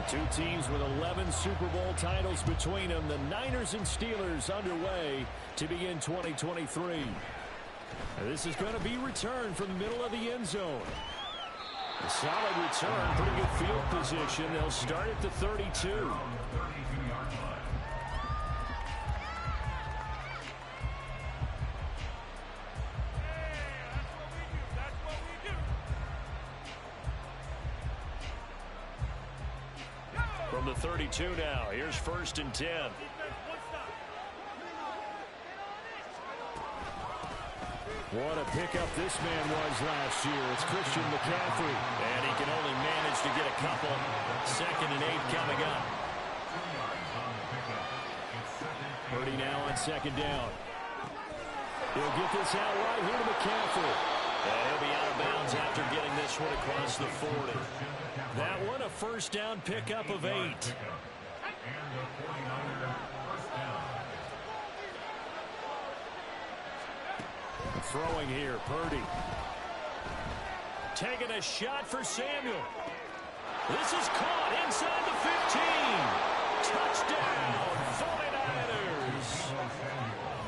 Two teams with 11 Super Bowl titles between them. The Niners and Steelers underway to begin 2023. This is going to be returned from the middle of the end zone. A solid return, pretty good field position. They'll start at the 32. From the 32 now, here's 1st and 10. What a pickup this man was last year. It's Christian McCaffrey. And he can only manage to get a couple. 2nd and 8 coming up. Purdy now on 2nd down. He'll get this out right here to McCaffrey. And he'll be out of bounds after getting this one across the 40. That one a 1st down pickup of 8. Throwing here, Purdy. Taking a shot for Samuel. This is caught inside the 15. Touchdown, 49ers.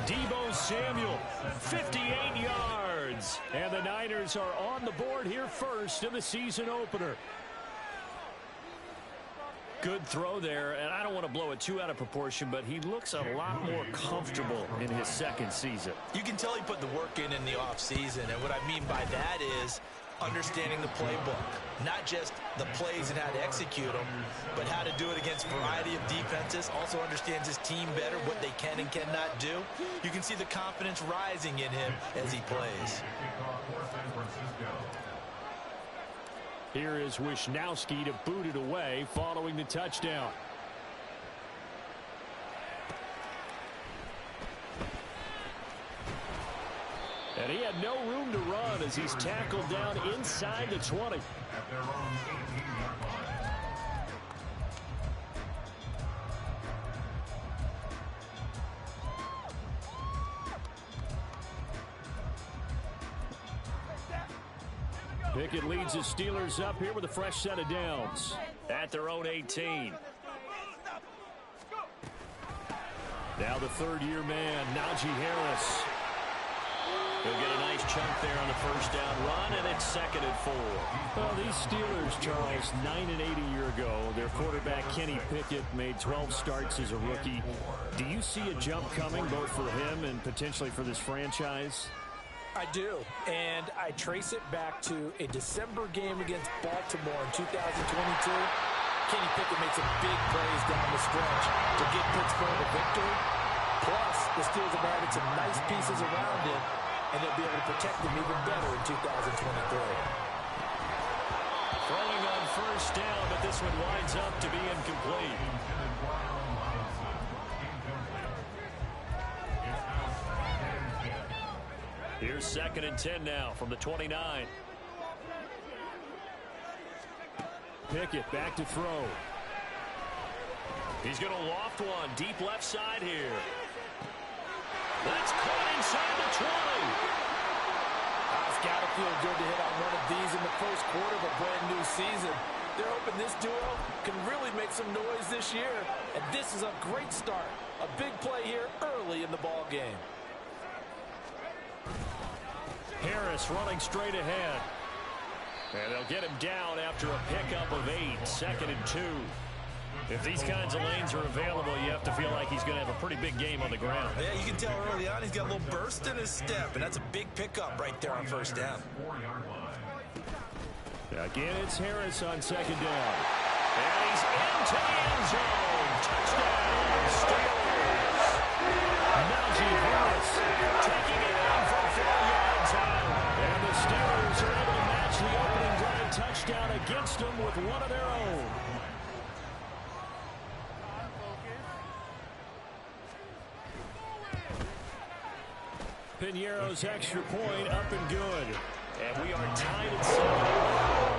Deebo Samuel, 58 yards. And the Niners are on the board here first in the season opener. Good throw there, and I don't want to blow it too out of proportion, but he looks a lot more comfortable in his 2nd season. You can tell he put the work in the offseason, and what I mean by that is understanding the playbook. Not just the plays and how to execute them, but how to do it against a variety of defenses. Also understands his team better, what they can and cannot do. You can see the confidence rising in him as he plays. Here is Wisnowski to boot it away following the touchdown. And he had no room to run as he's tackled down inside the 20. Pickett leads the Steelers up here with a fresh set of downs at their own 18. Now the 3rd-year man, Najee Harris. He'll get a nice chunk there on the 1st down run, and it's 2nd and 4. Well, these Steelers, Charles, 9-8 a year ago. Their quarterback, Kenny Pickett, made 12 starts as a rookie. Do you see a jump coming, both for him and potentially for this franchise? I do, and I trace it back to a December game against Baltimore in 2022. Kenny Pickett made some big plays down the stretch to get Pittsburgh a victory. Plus, the Steelers have added some nice pieces around him, and they'll be able to protect him even better in 2023. Throwing on 1st down, but this one winds up to be incomplete. Here's 2nd and 10 now from the 29. Pickett back to throw. He's going to loft one deep left side here. That's caught inside the 20. It's got to feel good to hit on one of these in the 1st quarter of a brand new season. They're hoping this duo can really make some noise this year. And this is a great start. A big play here early in the ball game. Harris running straight ahead. And they'll get him down after a pickup of 8. 2nd and 2. If these kinds of lanes are available, you have to feel like he's going to have a pretty big game on the ground. Yeah, you can tell early on he's got a little burst in his step, and that's a big pickup right there on 1st down. Again, it's Harris on 2nd down. And he's into the end zone. Touchdown, Steelers. Najee Harris taking it out from 4 yards out. And the Steelers are able to match the opening drive touchdown against them with one of their own. Piñeiro's extra point up and good. And we are tied at 7.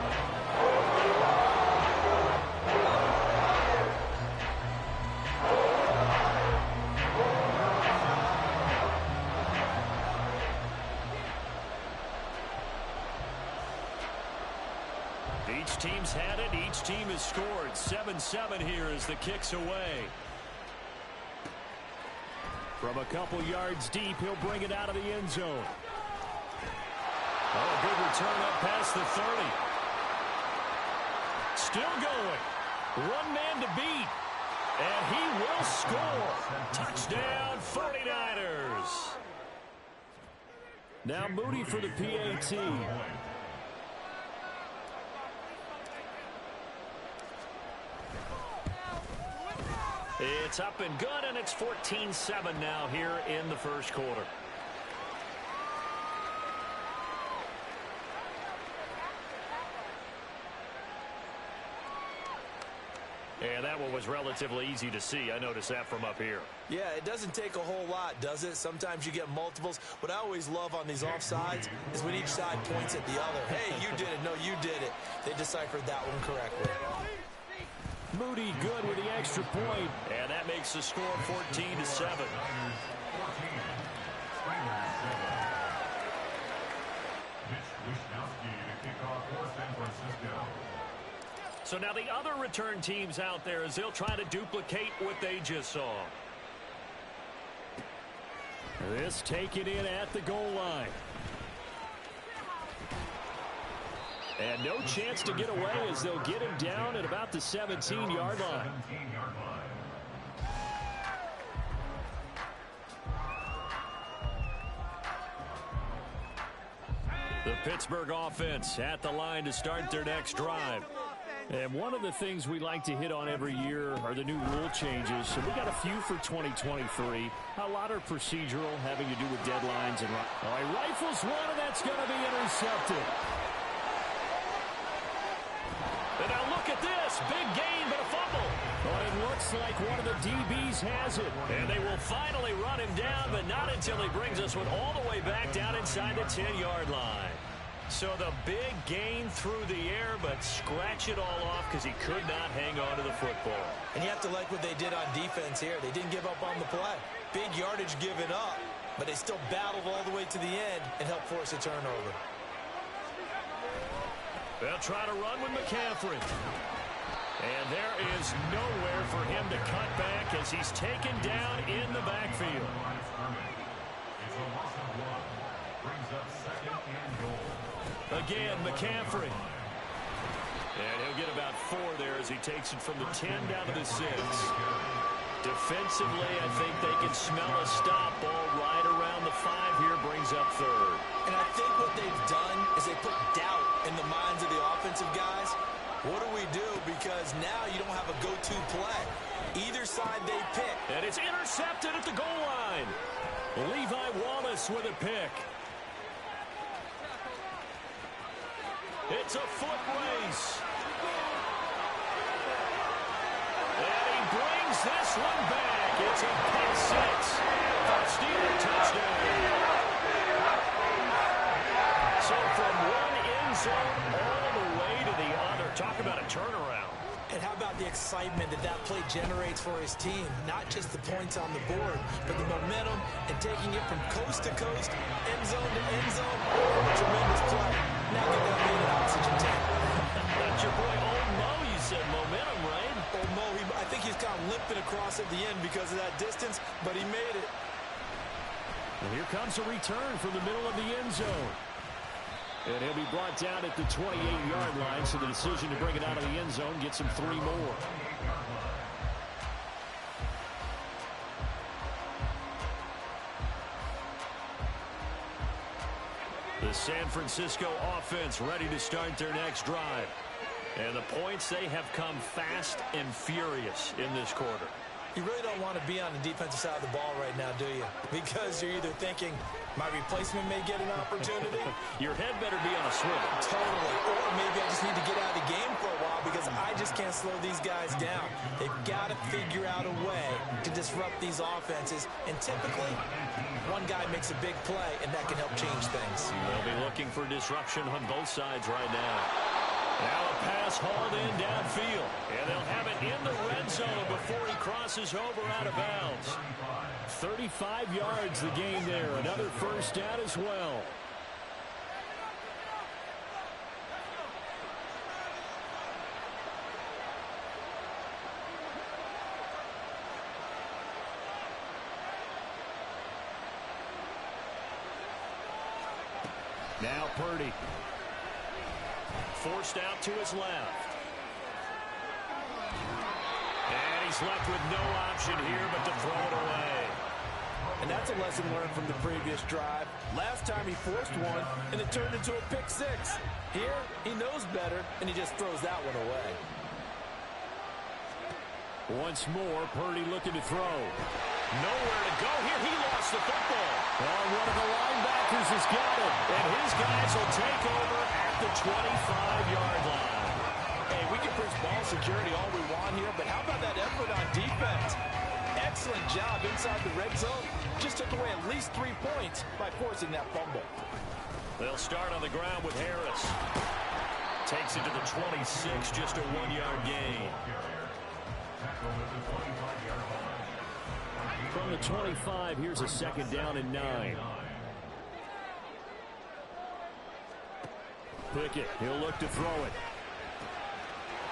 Each team's had it. Each team has scored. 7-7 here as the kick's away. From a couple yards deep, he'll bring it out of the end zone. Oh, good return up past the 30. Still going. One man to beat. And he will score. Touchdown, 49ers. Now Moody for the PAT. It's up and good, and it's 14-7 now here in the first quarter. And that one was relatively easy to see. I noticed that from up here. Yeah, it doesn't take a whole lot, does it? Sometimes you get multiples. What I always love on these offsides is when each side points at the other. Hey, you did it. No, you did it. They deciphered that one correctly. Moody good with the extra point. And that makes the score 14-7. So now the other return teams out there as they'll try to duplicate what they just saw. This taken in at the goal line. And no chance to get away as they'll get him down at about the 17-yard line. The Pittsburgh offense at the line to start their next drive. And one of the things we like to hit on every year are the new rule changes. So we got a few for 2023. A lot are procedural, having to do with deadlines. And he rifles one, and that's going to be intercepted. And now look at this. Big gain, but a fumble. Well, it looks like one of the DBs has it. And they will finally run him down, but not until he brings us one all the way back down inside the 10-yard line. So the big gain through the air, but scratch it all off because he could not hang on to the football. And you have to like what they did on defense here. They didn't give up on the play. Big yardage given up, but they still battled all the way to the end and helped force a turnover. They'll try to run with McCaffrey. And there is nowhere for him to cut back as he's taken down in the backfield. Again, McCaffrey. And he'll get about 4 there as he takes it from the 10 down to the 6. Defensively, I think they can smell a stop ball right around the 5 here, brings up 3rd. And I think what they've done is they put doubt in the minds of the offensive guys. What do we do? Because now you don't have a go-to play. Either side they pick. And it's intercepted at the goal line. Levi Wallace with a pick. It's a foot race. And he brings this one back. It's a pick 6. Steeler touchdown. So from one end zone all the way to the other. Talk about a turnaround. And how about the excitement that that play generates for his team? Not just the points on the board, but the momentum and taking it from coast to coast, end zone to end zone. Tremendous play. Now get that man an oxygen tank. That's your boy Old Mo. You said momentum, right? Old Mo, I think he's kind of limping across at the end because of that distance, but he made it. And here comes a return from the middle of the end zone. And he'll be brought down at the 28-yard line, so the decision to bring it out of the end zone gets him 3 more. The San Francisco offense ready to start their next drive. And the points, they have come fast and furious in this quarter. You really don't want to be on the defensive side of the ball right now, do you? Because you're either thinking, my replacement may get an opportunity. Your head better be on a swivel. Totally. Or maybe I just need to get out of the game for a while because I just can't slow these guys down. They've got to figure out a way to disrupt these offenses. And typically, one guy makes a big play, and that can help change things. They'll be looking for disruption on both sides right now. Now a pass hauled in downfield. And they'll have it in the red zone before he crosses over out of bounds. 35 yards the gain there. Another first down as well. Now Purdy. Forced out to his left. And he's left with no option here but to throw it away. And that's a lesson learned from the previous drive. Last time he forced one, and it turned into a pick six. Here, he knows better, and he just throws that one away. Once more, Purdy looking to throw. Nowhere to go here. He lost the football. Well, one of the linebackers has got it. And his guys will take over at the 25-yard line. Hey, we can push ball security all we want here, but how about that effort on defense? Excellent job inside the red zone. Just took away at least 3 points by forcing that fumble. They'll start on the ground with Harris. Takes it to the 26, just a 1-yard gain. From the 25, here's a 2nd down and 9. Pickett, he'll look to throw it.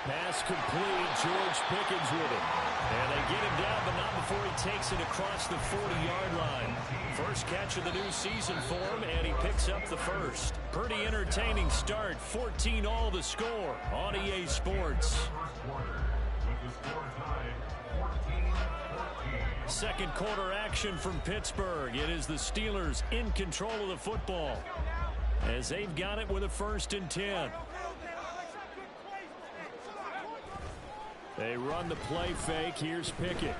Pass complete. George Pickens with it. And they get him down, but not before he takes it across the 40-yard line. First catch of the new season for him, and he picks up the first. Pretty entertaining start. 14-all the score on EA Sports. Second quarter action from Pittsburgh. It is the Steelers in control of the football as they've got it with a 1st and 10. They run the play fake. Here's Pickett.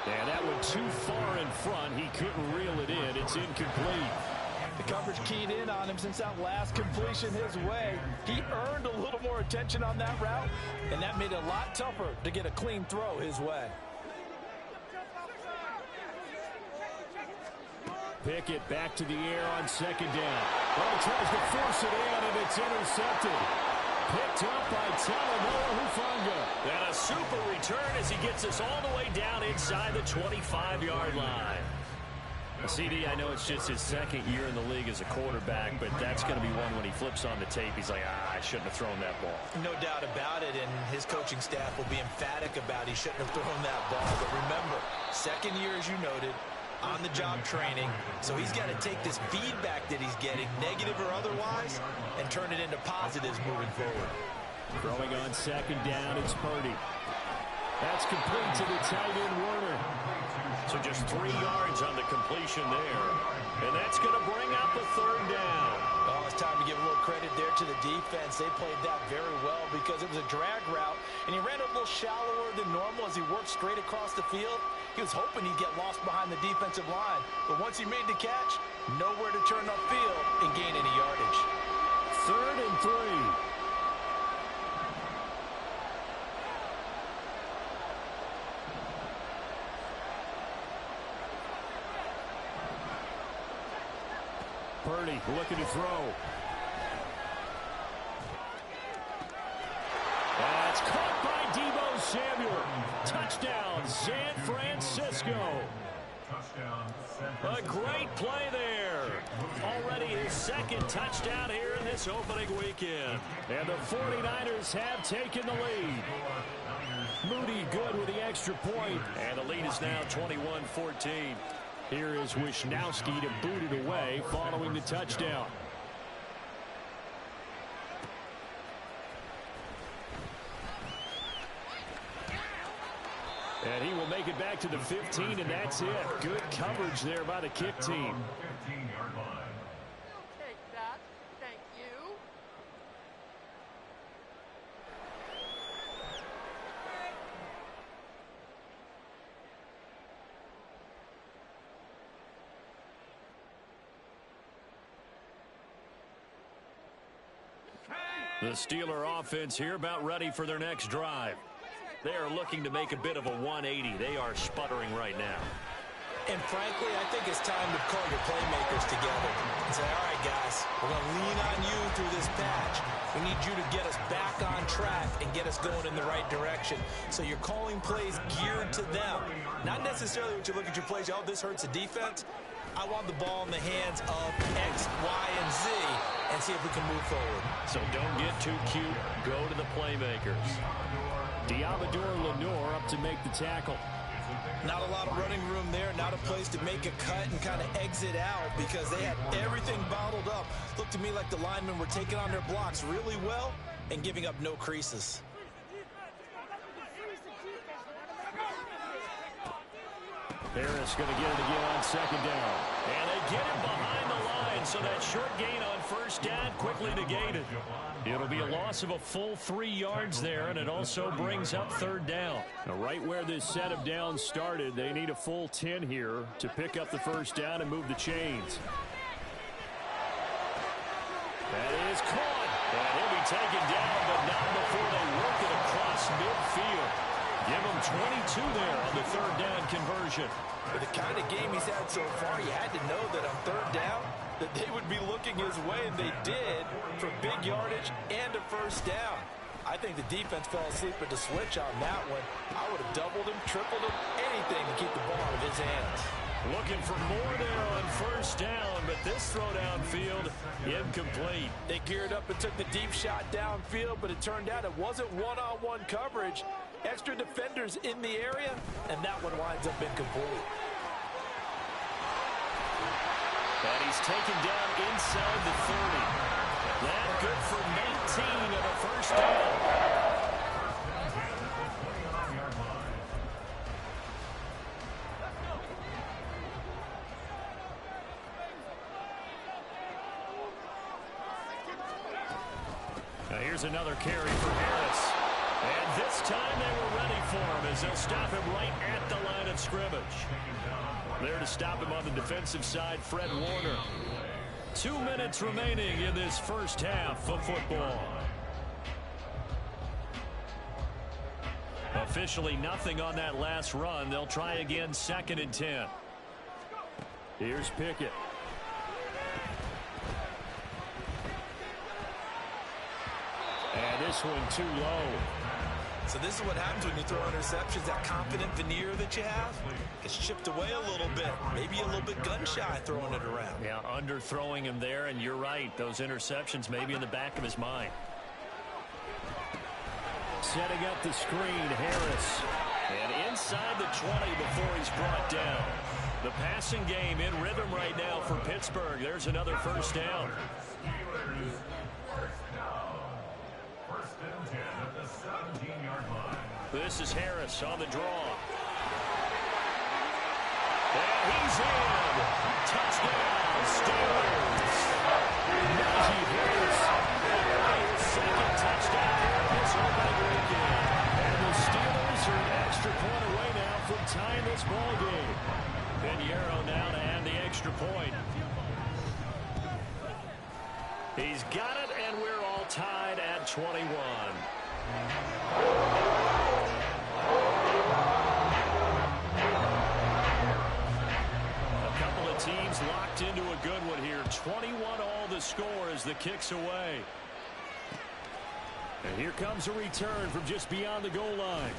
And that one too far in front. He couldn't reel it in. It's incomplete. The coverage keyed in on him since that last completion his way. He earned a little more attention on that route, and that made it a lot tougher to get a clean throw his way. Pickett back to the air on 2nd down. Well, he tries to force it in, and it's intercepted. Picked up by Talanoa Hufanga. And a super return as he gets us all the way down inside the 25-yard line. CD, I know it's just his 2nd year in the league as a quarterback, but that's going to be one when he flips on the tape. He's like, I shouldn't have thrown that ball. No doubt about it, and his coaching staff will be emphatic about he shouldn't have thrown that ball. But remember, 2nd year, as you noted, on-the-job training. So he's got to take this feedback that he's getting, negative or otherwise, and turn it into positives moving forward. Throwing on 2nd down, it's Purdy. That's complete to the tight end, Werner. So just 3 yards on the completion there. And that's going to bring up a 3rd down. Oh, it's time to give a little credit there to the defense. They played that very well because it was a drag route, and he ran a little shallower than normal as he worked straight across the field. He was hoping he'd get lost behind the defensive line. But once he made the catch, nowhere to turn upfield and gain any yardage. 3rd and 3. Purdy looking to throw. That's caught by Deebo Samuel. Touchdown, San Francisco. A great play there. Already his 2nd touchdown here in this opening weekend. And the 49ers have taken the lead. Moody good with the extra point. And the lead is now 21-14. Here is Wisnowski to boot it away following the touchdown. And he will make it back to the 15, and that's it. Good coverage there by the kick team. Take that. Thank you. The Steeler offense here about ready for their next drive. They are looking to make a bit of a 180. They are sputtering right now. And frankly, I think it's time to call your playmakers together and say, all right, guys, we're going to lean on you through this patch. We need you to get us back on track and get us going in the right direction. So you're calling plays geared to them. Not necessarily what you look at your plays, oh, this hurts the defense. I want the ball in the hands of X, Y, and Z and see if we can move forward. So don't get too cute. Go to the playmakers. Diabador Lenore up to make the tackle. Not a lot of running room there, not a place to make a cut and kind of exit out because they had everything bottled up. Looked to me like the linemen were taking on their blocks really well and giving up no creases. Harris going to get it again on second down. And they get him behind the line, so that short gain on first down quickly negated. It'll be a loss of a full 3 yards there, and it also brings up third down. Now, right where this set of downs started, they need a full 10 here to pick up the first down and move the chains. That is caught. And he'll be taken down, but not before they work it across midfield. Give him 22 there on the third down conversion. With the kind of game he's had so far, you had to know that on third down that they would be looking his way, and they did, for big yardage and a first down. I think the defense fell asleep at the switch on that one. I would have doubled him, tripled him, anything to keep the ball out of his hands. Looking for more there on first down, but this throw downfield incomplete. They geared up and took the deep shot downfield, but it turned out it wasn't one-on-one coverage. Extra defenders in the area, and that one winds up incomplete. And he's taken down inside the 30. That good for 19 of a first down. Now here's another carry for Harris. And this time they were ready for him as they'll stop him right at the line of scrimmage. There to stop him on the defensive side, Fred Warner. 2 minutes remaining in this first half of football. Officially nothing on that last run. They'll try again, 2nd and 10. Here's Pickett. And this one too low. So this is what happens when you throw interceptions. That confident veneer that you have gets chipped away a little bit. Maybe a little bit gun-shy throwing it around. Yeah, underthrowing him there, and you're right. Those interceptions may be in the back of his mind. Setting up the screen, Harris. And inside the 20 before he's brought down. The passing game in rhythm right now for Pittsburgh. There's another first down. This is Harris on the draw. And he's in. Touchdown, Steelers. Najee Harris. His second touchdown here this opening weekend. And the Steelers are an extra point away now from tying this ball game. Pinheiro now to add the extra point. He's got it, and we're all tied at 21. Teams locked into a good one here. 21 all the score as the kick's away. And here comes a return from just beyond the goal line.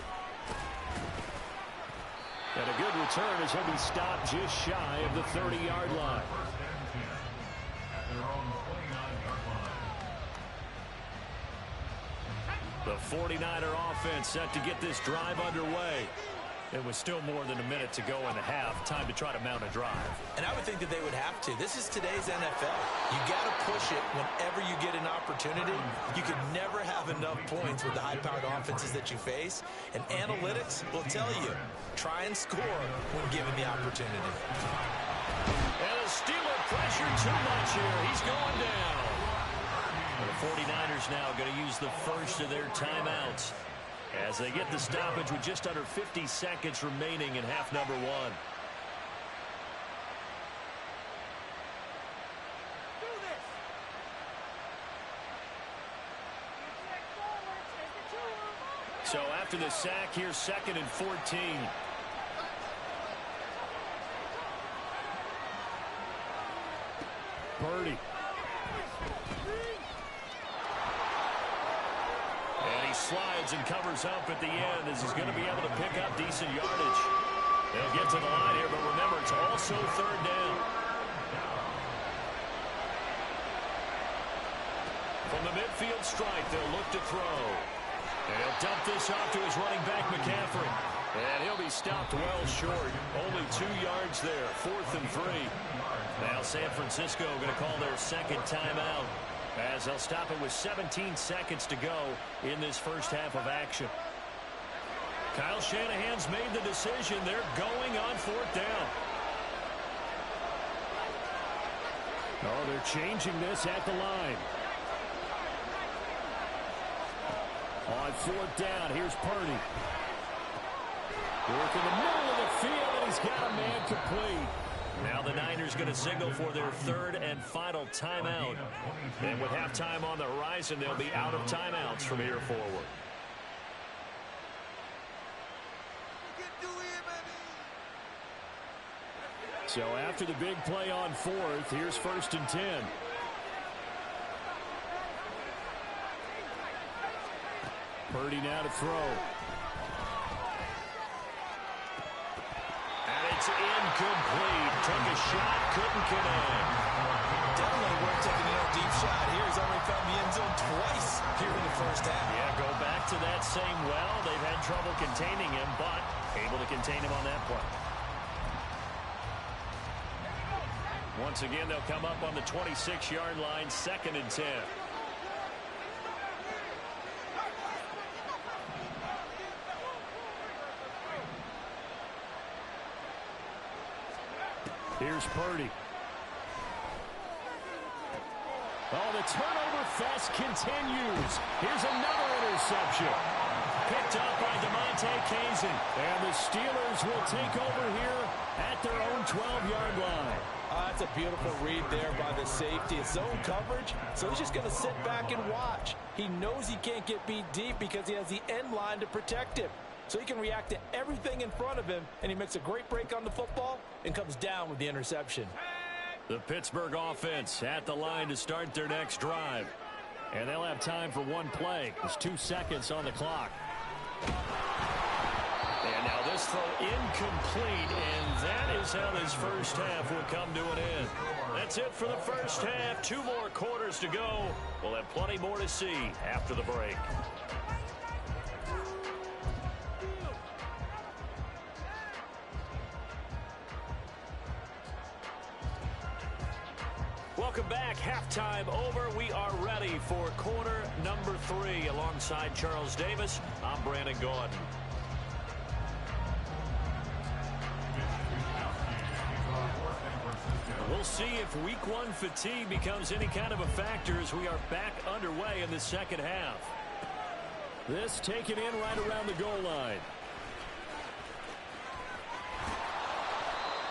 And a good return as he'll be stopped just shy of the 30-yard line. The 49er offense set to get this drive underway. It was still more than a minute to go in the half. Time to try to mount a drive. And I would think that they would have to. This is today's NFL. You got to push it whenever you get an opportunity. You could never have enough points with the high-powered offenses that you face. And analytics will tell you, try and score when given the opportunity. And the Steeler pressure too much here. He's going down. And the 49ers now going to use the first of their timeouts as they get the stoppage with just under 50 seconds remaining in half number 1. So after the sack, here's 2nd and 14. Purdy. Slides and covers up at the end as he's going to be able to pick up decent yardage. They'll get to the line here, but remember, it's also third down. From the midfield strike, they'll look to throw. And he'll dump this off to his running back, McCaffrey. And he'll be stopped well short. Only 2 yards there. 4th and 3. Now San Francisco going to call their second timeout, as they'll stop it with 17 seconds to go in this first half of action. Kyle Shanahan's made the decision. They're going on 4th down. Oh, they're changing this at the line. On 4th down, here's Purdy. Work in the middle of the field, and he's got a man complete. Now the Niners going to signal for their 3rd and final timeout. And with halftime on the horizon, they'll be out of timeouts from here forward. So after the big play on 4th, here's 1st and 10. Purdy now to throw. And it's incomplete. Took a shot, couldn't connect. Definitely worth taking a deep shot here. He's only found the end zone twice here in the first half. Yeah, go back to that same well. They've had trouble containing him, but able to contain him on that play. Once again, they'll come up on the 26-yard line, 2nd and 10. Here's Purdy. Oh, the turnover fest continues. Here's another interception. Picked up by DeMonte Kazin. And the Steelers will take over here at their own 12-yard line. That's a beautiful read there by the safety. It's zone coverage, so he's just going to sit back and watch. He knows he can't get beat deep because he has the end line to protect him. So he can react to everything in front of him, and he makes a great break on the football and comes down with the interception. The Pittsburgh offense at the line to start their next drive. And they'll have time for one play. There's 2 seconds on the clock. And now this throw incomplete, and that is how this first half will come to an end. That's it for the first half. 2 more quarters to go. We'll have plenty more to see after the break. Welcome back. Halftime over. We are ready for quarter number 3. Alongside Charles Davis, I'm Brandon Gordon. We'll see if week 1 fatigue becomes any kind of a factor as we are back underway in the second half. This taken in right around the goal line.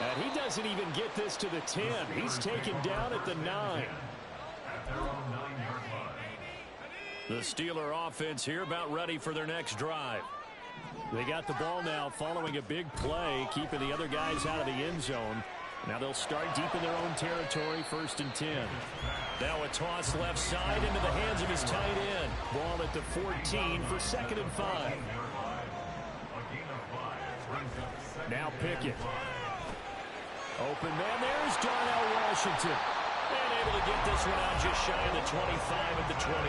And he doesn't even get this to the 10. He's taken down at the 9. The Steeler offense here about ready for their next drive. They got the ball now following a big play, keeping the other guys out of the end zone. Now they'll start deep in their own territory, 1st and 10. Now a toss left side into the hands of his tight end. Ball at the 14 for 2nd and 5. Now Pickett. Open man, there's Darnell Washington. And able to get this one out just shy of the 25 at the 24.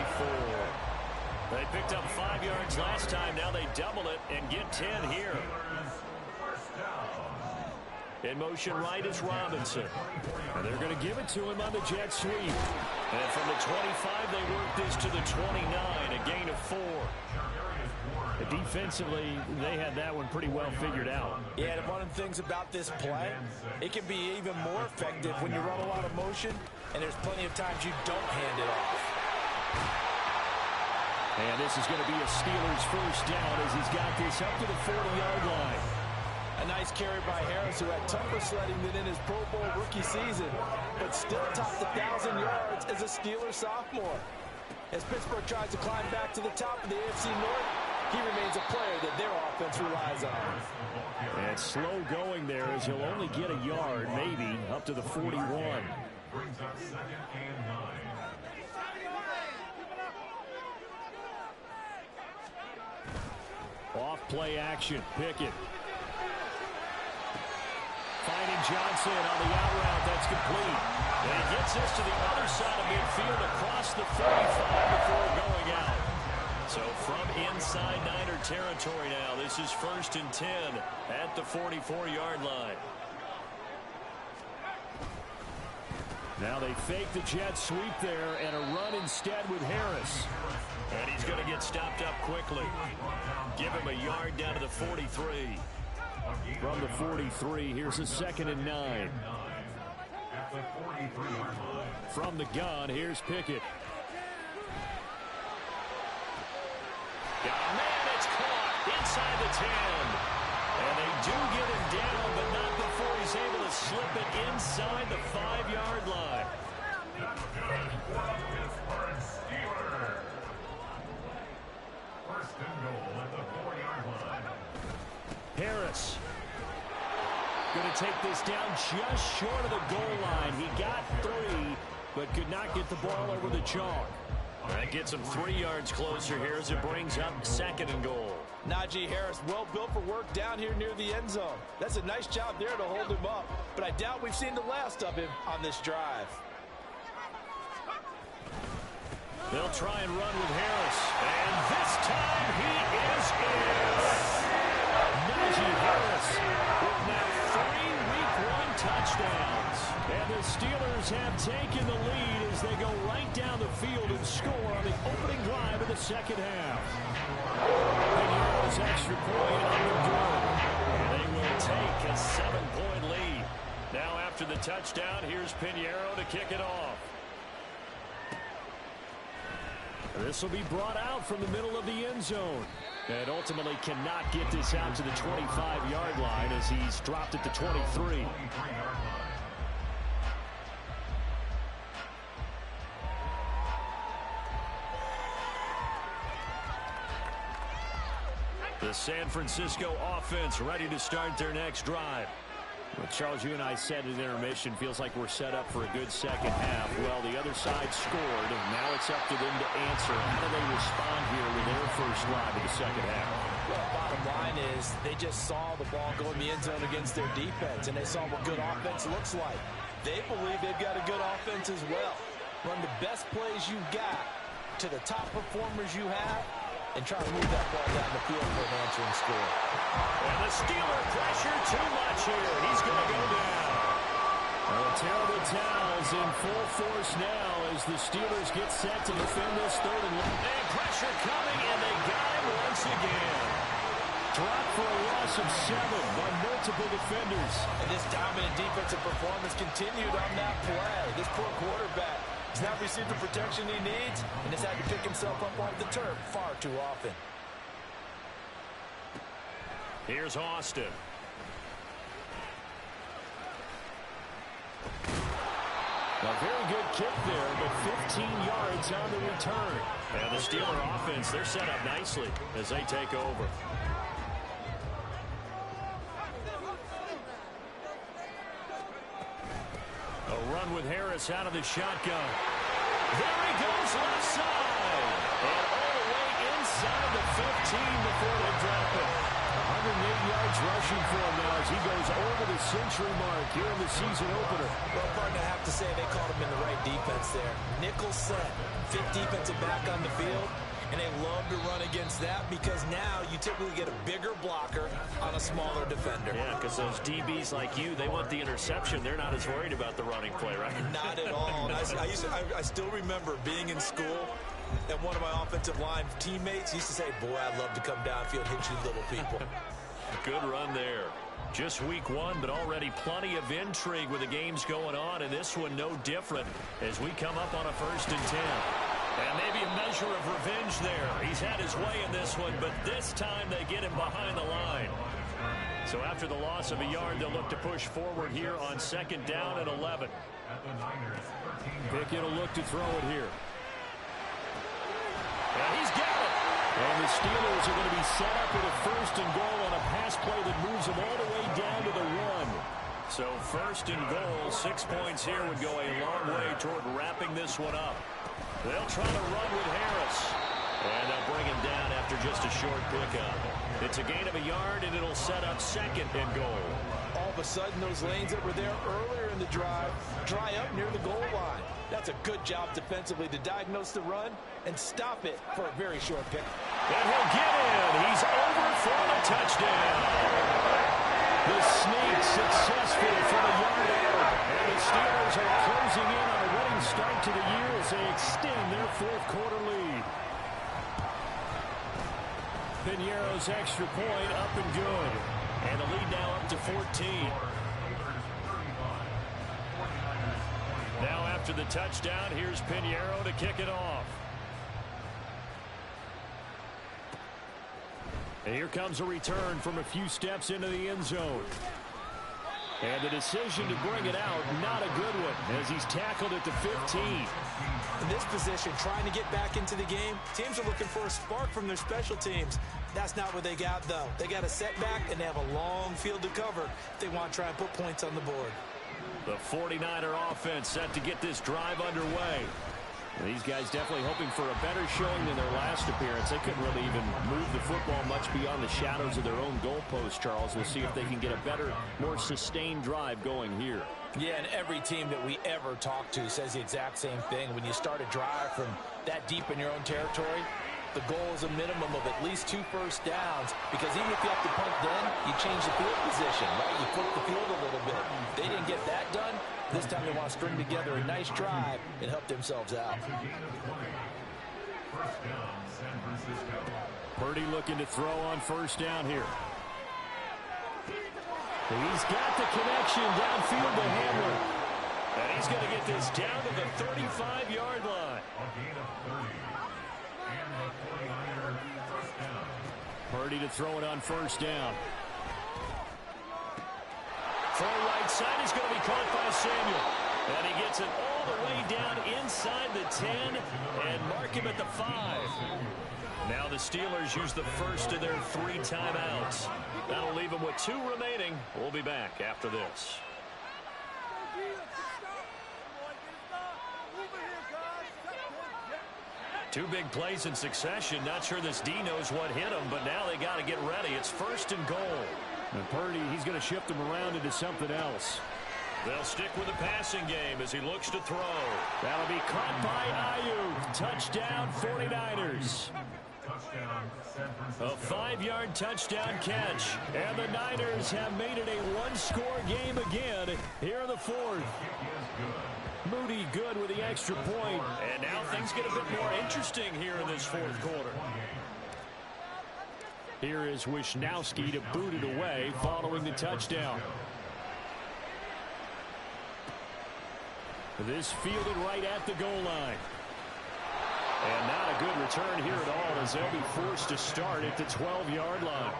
They picked up 5 yards last time. Now they double it and get 10 here. In motion right is Robinson. And they're going to give it to him on the jet sweep. And from the 25, they work this to the 29, a gain of 4. Defensively, they had that one pretty well figured out. Yeah, and one of the things about this play, it can be even more effective when you run a lot of motion, and there's plenty of times you don't hand it off. And this is going to be a Steelers first down as he's got this up to the 40-yard line. A nice carry by Harris, who had tougher sledding than in his Pro Bowl rookie season, but still topped 1,000 yards as a Steeler sophomore. As Pittsburgh tries to climb back to the top of the AFC North, he remains a player that their offense relies on. And slow going there as he'll only get a yard, maybe, up to the 41. Off play action, Pickett. Finding Johnson on the out route, that's complete. And he gets this to the other side of midfield across the 35 before going out. So from inside Niner territory now, this is 1st and 10 at the 44-yard line. Now they fake the jet sweep there and a run instead with Harris. And he's going to get stopped up quickly. Give him a yard down to the 43. From the 43, here's a 2nd and 9. From the gun, here's Pickett. Got a man, it's caught inside the 10. And they do get him down, but not before he's able to slip it inside the 5-yard line. Harris going to take this down just short of the goal line. He got 3, but could not get the ball over the chalk. That gets him 3 yards closer here as it brings up 2nd and goal. Najee Harris, well built for work down here near the end zone. That's a nice job there to hold him up, but I doubt we've seen the last of him on this drive. They'll try and run with Harris. And this time he is in. Najee Harris with now 3 Week 1 touchdowns. And the Steelers have taken the lead as they go right down the field and score on the opening drive of the 2nd half. Pinheiro's extra point on the goal. And they will take a 7-point lead. Now after the touchdown, here's Pinheiro to kick it off. This will be brought out from the middle of the end zone. And ultimately cannot get this out to the 25-yard line as he's dropped it to 23. The San Francisco offense ready to start their next drive. Well, Charles, you and I said at intermission, feels like we're set up for a good 2nd half. Well, the other side scored, and now it's up to them to answer. How do they respond here with their first drive of the 2nd half? Well, bottom line is they just saw the ball go in the end zone against their defense, and they saw what good offense looks like. They believe they've got a good offense as well. Run the best plays you've got to the top performers you have, and try to move that ball down the field for an answering score. And the Steeler pressure too much here. He's going to go down. A terrible towels in full force now as the Steelers get set to defend this 3rd and 1. And pressure coming, and they got him once again. Dropped for a loss of 7 by multiple defenders. And this dominant defensive performance continued on that play. This poor quarterback has not received the protection he needs and has had to pick himself up off the turf far too often. Here's Austin. A very good kick there, but 15 yards on the return. And the Steeler offense, they're set up nicely as they take over. A run with Harris out of the shotgun. There he goes left side. And all the way inside the 15 before they drop it. 108 yards rushing for him now as he goes over the century mark here in the season opener. Well, partner, I have to say they called him in the right defense there. Nickel set, 5th defensive back on the field, and they love to run against that because now you typically get a bigger blocker on a smaller defender. Yeah, because those DBs like you, they want the interception. They're not as worried about the running play, right? Not at all. I still remember being in school, and one of my offensive line teammates used to say, boy, I'd love to come downfield and hit you little people. Good run there. Just week 1, but already plenty of intrigue with the games going on, and this one no different as we come up on a 1st and 10. And maybe a measure of revenge there. He's had his way in this one, but this time they get him behind the line. So after the loss of a yard, they'll look to push forward here on 2nd down and 11. Pickett will look to throw it here. And he's got it. And the Steelers are going to be set up with a 1st and goal on a pass play that moves them all the way down to the 1. So 1st and goal, 6 points here would go a long way toward wrapping this one up. They'll try to run with Harris. And they'll bring him down after just a short pickup. It's a gain of a yard, and it'll set up 2nd and goal. All of a sudden, those lanes that were there earlier in the drive dry up near the goal line. That's a good job defensively to diagnose the run and stop it for a very short pick. And he'll get in. He's over for the touchdown. The sneak successful for the yard out. And the Steelers are closing in on a winning start to the year as they extend their fourth-quarter lead. Piñeiro's extra point up and good. And the lead now up to 14. Now after the touchdown, here's Piñeiro to kick it off. And here comes a return from a few steps into the end zone. And the decision to bring it out, not a good one, as he's tackled at the 15. In this position, trying to get back into the game, teams are looking for a spark from their special teams. That's not what they got, though. They got a setback, and they have a long field to cover if they want to try and put points on the board. The 49er offense set to get this drive underway. These guys definitely hoping for a better showing than their last appearance. They couldn't really even move the football much beyond the shadows of their own goalpost, Charles. We'll see if they can get a better, more sustained drive going here. Yeah, and every team that we ever talk to says the exact same thing. When you start a drive from that deep in your own territory, the goal is a minimum of at least 2 first downs, because even if you have to punt then, you change the field position, right? You flip the field a little bit. They didn't get that done. This time they want to string together a nice drive and help themselves out. Purdy looking to throw on first down here. He's got the connection downfield to Hamler. And he's going to get this down to the 35-yard line. Purdy to throw it on first down. Full right side is going to be caught by Samuel. And he gets it all the way down inside the 10 and mark him at the 5. Now the Steelers use the first of their 3 timeouts. That'll leave them with 2 remaining. We'll be back after this. Two big plays in succession. Not sure this D knows what hit him, but now they got to get ready. It's first and goal. And Purdy, he's going to shift him around into something else. They'll stick with the passing game as he looks to throw. That'll be caught by Ayuk. Touchdown, 49ers. A 5-yard touchdown catch. And the Niners have made it a 1-score game again here in the 4th. Moody good with the extra point. And now things get a bit more interesting here in this 4th quarter. Here is Wisnowski to boot it away following the touchdown. This fielded right at the goal line. And not a good return here at all as they'll be forced to start at the 12-yard line.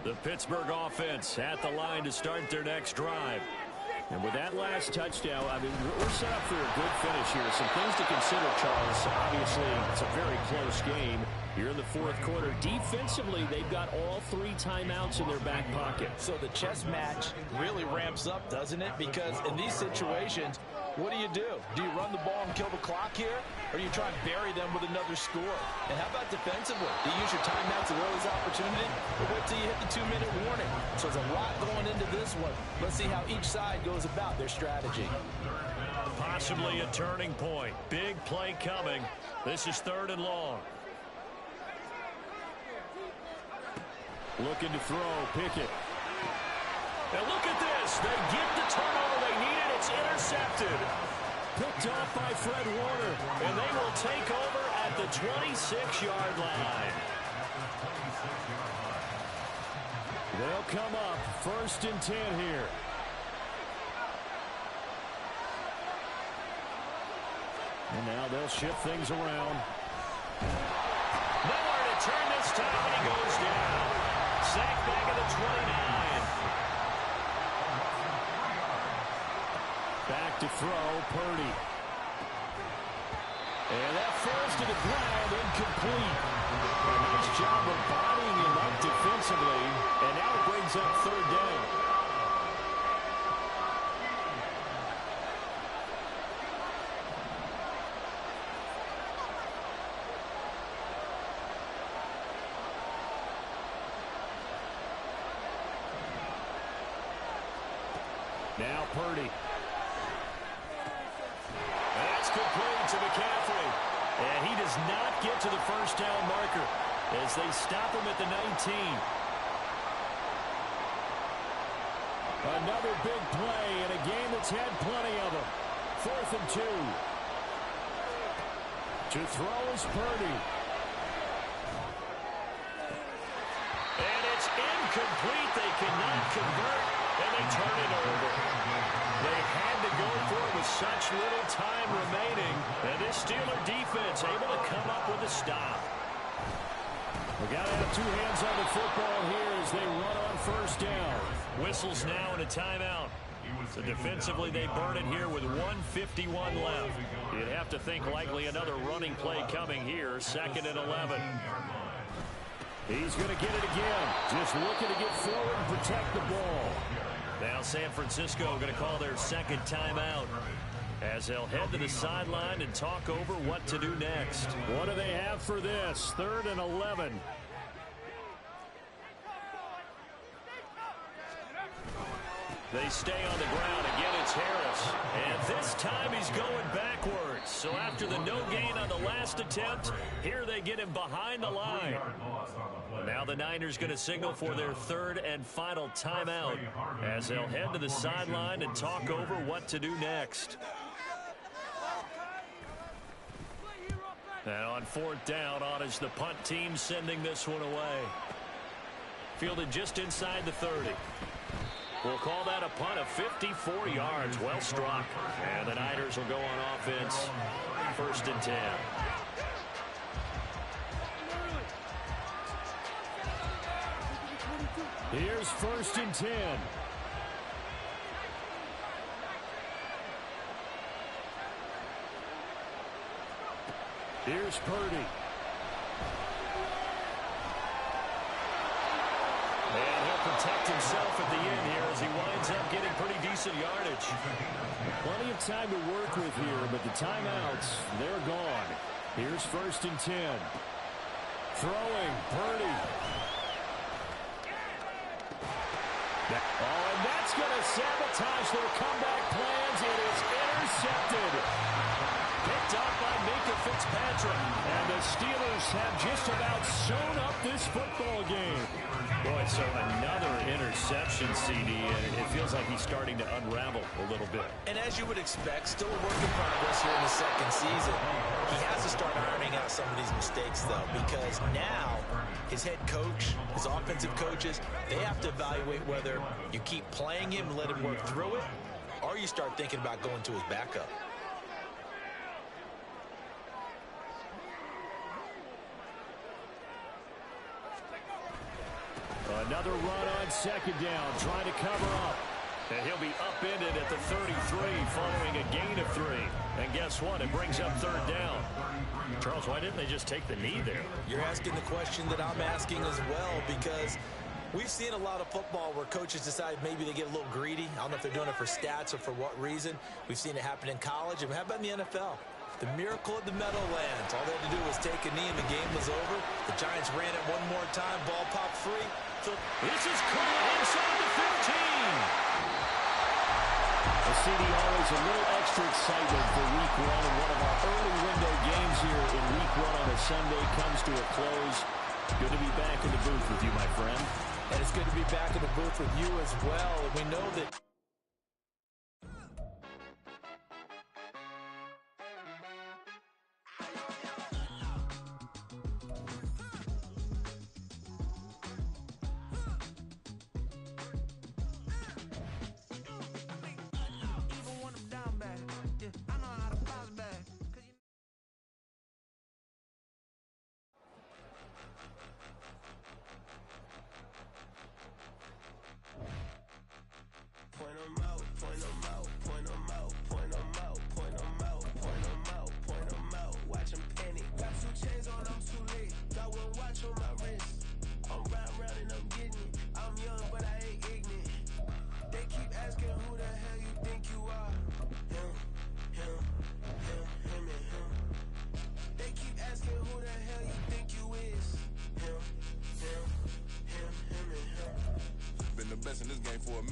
The Pittsburgh offense at the line to start their next drive. And with that last touchdown, I mean, we're set up for a good finish here. Some things to consider, Charles. Obviously, it's a very close game. Here in the 4th quarter, defensively, they've got all 3 timeouts in their back pocket. So the chess match really ramps up, doesn't it? Because in these situations, what do? Do you run the ball and kill the clock here? Or do you try and bury them with another score? And how about defensively? Do you use your timeouts at earliest opportunity? Or wait till you hit the 2-minute warning? So there's a lot going into this one. Let's see how each side goes about their strategy. Possibly a turning point. Big play coming. This is 3rd and long. Looking to throw, Pickett. Now look at this. They get the turnover they needed. It's intercepted. Picked off by Fred Warner. And they will take over at the 26-yard line. They'll come up 1st and 10 here. And now they'll shift things around. Nowhere to turn this time, and he goes down. Sacked back at the 29. Back to throw, Purdy. And that falls to the ground, incomplete. A nice job of bodying him up defensively, and now it brings up 3rd down. Now Purdy. That's complete to McCaffrey. And he does not get to the first down marker as they stop him at the 19. Another big play in a game that's had plenty of them. 4th and 2. To throw is Purdy. And it's incomplete. They cannot convert, and they turn it over. They had to go for it with such little time remaining, and this Steeler defense able to come up with a stop. We got to have two hands on the football here as they run on first down. Whistles now and a timeout. So defensively, they burn it here with 1:51 left. You'd have to think likely another running play coming here, 2nd and 11. He's going to get it again. Just looking to get forward and protect the ball. Now San Francisco going to call their second timeout as they'll head to the sideline and talk over what to do next. What do they have for this? 3rd and 11. They stay on the ground. Again, it's Harris. And this time he's going backwards. So after the no gain on the last attempt, here they get him behind the line. Now the Niners going to signal for their 3rd and final timeout as they'll head to the sideline and talk over what to do next. And on 4th down, on is the punt team sending this one away. Fielded just inside the 30. We'll call that a punt of 54 yards. Well struck. And the Niners will go on offense. 1st and 10. Here's 1st and 10. Here's Purdy. And he'll protect himself at the end here as he winds up getting pretty decent yardage. Plenty of time to work with here, but the timeouts, they're gone. Here's 1st and 10. Throwing, Purdy. Oh, and that's going to sabotage their comeback plans. It is intercepted. Picked up by Minka Fitzpatrick. And the Steelers have just about sewn up this football game. Boy, so another interception, CD, and it feels like he's starting to unravel a little bit. And as you would expect, still a work in progress here in the 2nd season. He has to start ironing out some of these mistakes, though, because now his head coach, his offensive coaches, they have to evaluate whether you keep playing him and let him work through it, or you start thinking about going to his backup. Another run on 2nd down, trying to cover up. And he'll be upended at the 33 following a gain of 3. And guess what? It brings up 3rd down. Charles, why didn't they just take the knee there? You're asking the question that I'm asking as well, because we've seen a lot of football where coaches decide maybe they get a little greedy. I don't know if they're doing it for stats or for what reason. We've seen it happen in college. And how about in the NFL? The miracle of the Meadowlands. All they had to do was take a knee and the game was over. The Giants ran it one more time. Ball popped free. So this is caught inside the 15. The CD always a little extra excitement for week 1. And one of our early window games here in week 1 on a Sunday comes to a close. Good to be back in the booth with you, my friend. And it's good to be back in the booth with you as well. And we know that been the best in this game for a minute.